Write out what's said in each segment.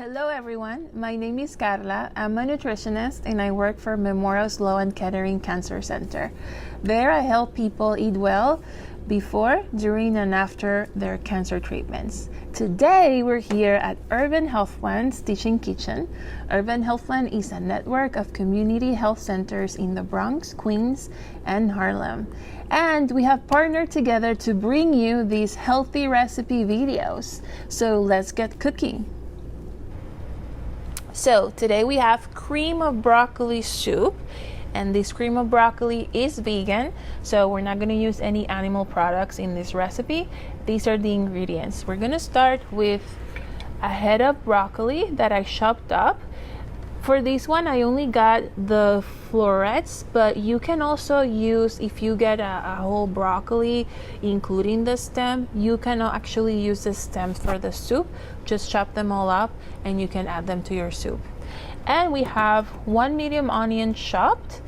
Hello everyone, my name is Karla. I'm a nutritionist and I work for Memorial Sloan Kettering Cancer Center. There I help people eat well before, during, and after their cancer treatments. Today we're here at Urban Health Plan's Teaching Kitchen. Urban Health Plan is a network of community health centers in the Bronx, Queens, and Harlem. And we have partnered together to bring you these healthy recipe videos. So let's get cooking. So today we have cream of broccoli soup, and this cream of broccoli is vegan, so we're not going to use any animal products in this recipe. These are the ingredients. We're going to start with a head of broccoli that I chopped up. For this one I only got the florets, but you can also use, if you get a whole broccoli including the stem, you can actually use the stems for the soup. Just chop them all up and you can add them to your soup. And we have 1 medium onion chopped.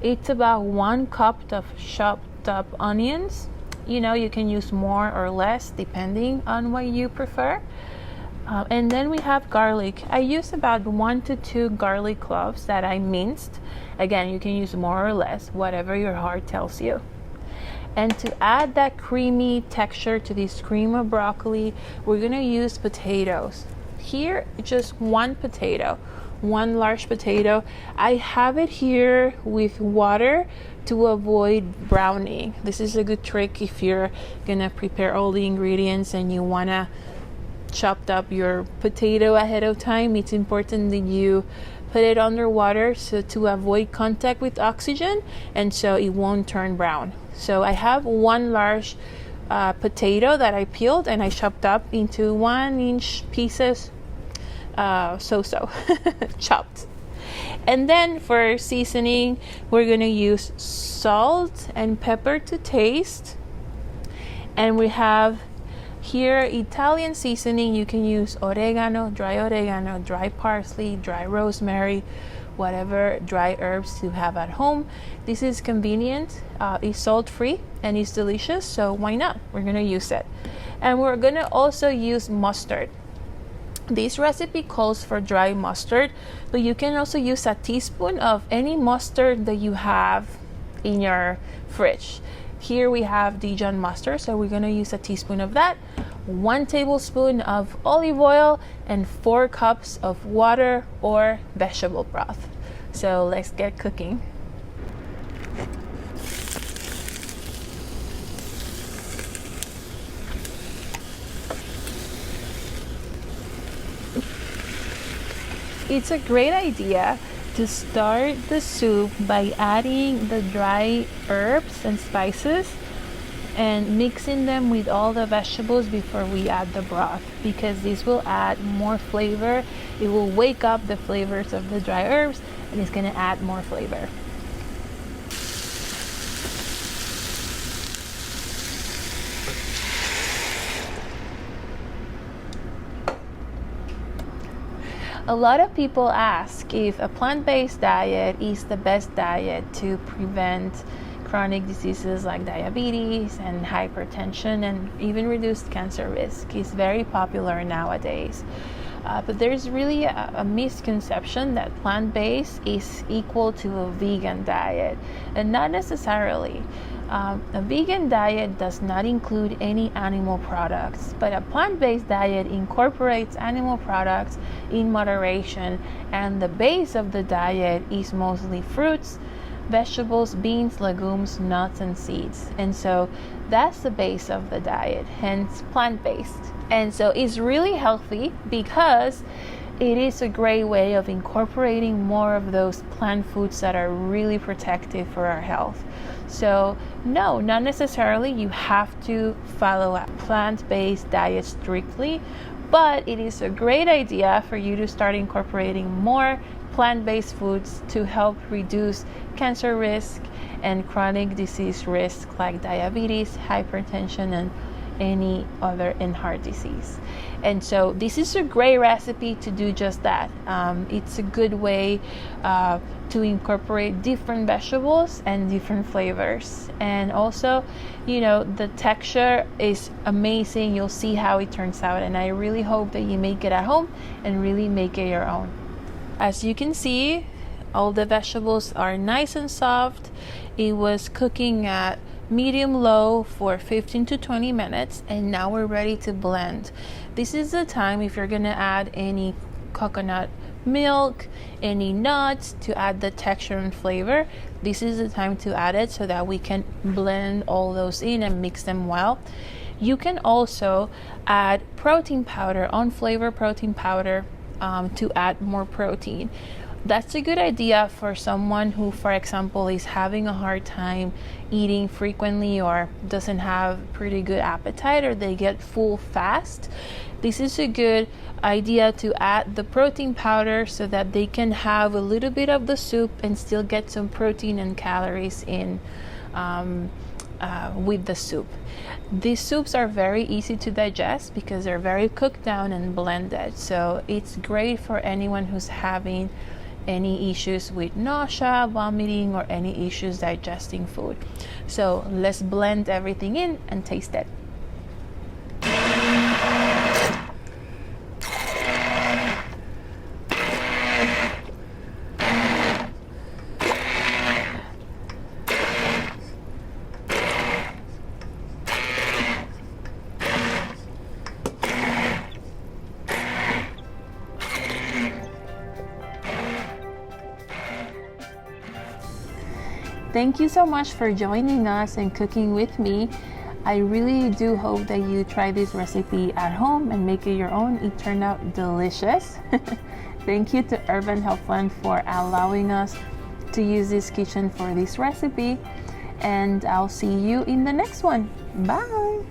It's about 1 cup of chopped up onions. You can use more or less depending on what you prefer. And then we have garlic. I use about 1 to 2 garlic cloves that I minced. Again, you can use more or less, whatever your heart tells you. And to add that creamy texture to this cream of broccoli, we're gonna use potatoes. Here, just 1 potato, 1 large potato. I have it here with water to avoid browning. This is a good trick if you're gonna prepare all the ingredients and you wanna chopped up your potato ahead of time. It's important that you put it under water so to avoid contact with oxygen, and so it won't turn brown. So I have 1 large potato that I peeled and I chopped up into 1-inch pieces, chopped. And then for seasoning, we're gonna use salt and pepper to taste, and we have here Italian seasoning. You can use oregano, dry parsley, dry rosemary, whatever dry herbs you have at home. This is convenient, it's salt free, and it's delicious, so why not? We're gonna use it. And we're gonna also use mustard. This recipe calls for dry mustard, but you can also use a teaspoon of any mustard that you have in your fridge. Here we have Dijon mustard, so we're gonna use a teaspoon of that, 1 tablespoon of olive oil, and 4 cups of water or vegetable broth. So let's get cooking. It's a great idea to start the soup by adding the dry herbs and spices and mixing them with all the vegetables before we add the broth, because this will add more flavor. It will wake up the flavors of the dry herbs and it's going to add more flavor. A lot of people ask if a plant-based diet is the best diet to prevent chronic diseases like diabetes and hypertension and even reduced cancer risk. It's very popular nowadays. But there's really a misconception that plant-based is equal to a vegan diet, and not necessarily. A vegan diet does not include any animal products, but a plant-based diet incorporates animal products in moderation, and the base of the diet is mostly fruits, vegetables, beans, legumes, nuts, and seeds. And so that's the base of the diet, hence plant-based. And so it's really healthy because it is a great way of incorporating more of those plant foods that are really protective for our health. So no, not necessarily you have to follow a plant-based diet strictly, but it is a great idea for you to start incorporating more plant-based foods to help reduce cancer risk and chronic disease risk like diabetes, hypertension, and any other heart disease. And so this is a great recipe to do just that. It's a good way to incorporate different vegetables and different flavors. And also, you know, the texture is amazing. You'll see how it turns out, and I really hope that you make it at home and really make it your own. As you can see, all the vegetables are nice and soft. It was cooking at medium-low for 15 to 20 minutes, and now we're ready to blend. This is the time, if you're gonna add any coconut milk, any nuts to add the texture and flavor, this is the time to add it so that we can blend all those in and mix them well. You can also add protein powder, unflavored protein powder, to add more protein. That's a good idea for someone who, for example, is having a hard time eating frequently or doesn't have pretty good appetite, or they get full fast. This is a good idea to add the protein powder so that they can have a little bit of the soup and still get some protein and calories in with the soup. These soups are very easy to digest because they're very cooked down and blended. So it's great for anyone who's having any issues with nausea, vomiting, or any issues digesting food. So let's blend everything in and taste it. Thank you so much for joining us and cooking with me. I really do hope that you try this recipe at home and make it your own. It turned out delicious. Thank you to Urban Healthland for allowing us to use this kitchen for this recipe. And I'll see you in the next one. Bye.